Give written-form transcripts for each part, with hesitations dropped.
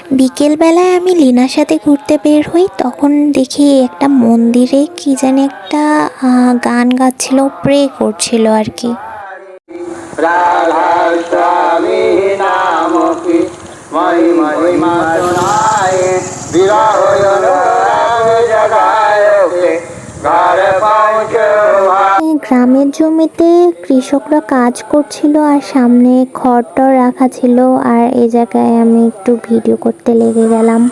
বিকেলবেলায় আমি লিনার সাথে ঘুরতে বের হই, তখন দেখি একটা মন্দিরে কি জানি একটা গান গাচ্ছিল, প্রে করছিল আর কি। গ্রামের জমিতে কৃষকরা কাজ করছিল আর সামনে খড়টর রাখা ছিল, আর এই জায়গায় আমি একটু ভিডিও করতে লেগে গেলাম।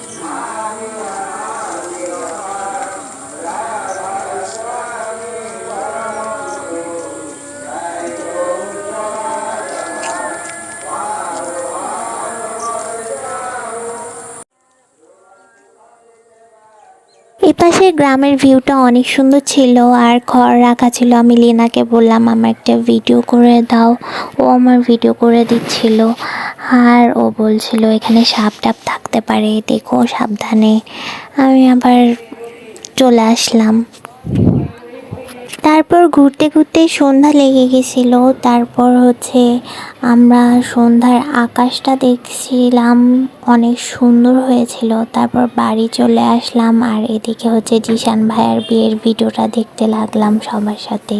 এই পাশে গ্রামের ভিউটা অনেক সুন্দর ছিল আর খড় রাখা ছিল। আমি লিনাকে বললাম আমার একটা ভিডিও করে দাও, ও আমার ভিডিও করে দিচ্ছিল। আর ও বলছিল এখানে সাপ টাপ থাকতে পারে, দেখো সাবধানে। আমি আবার চলে আসলাম। তারপর ঘুরতে ঘুরতে সন্ধ্যা লেগে গেছিলো। তারপর আমরা সন্ধ্যার আকাশটা দেখছিলাম, অনেক সুন্দর হয়েছিল। তারপর বাড়ি চলে আসলাম আর এদিকে জিশান ভাইয়ার বিয়ের ভিডিওটা দেখতে লাগলাম সবার সাথে।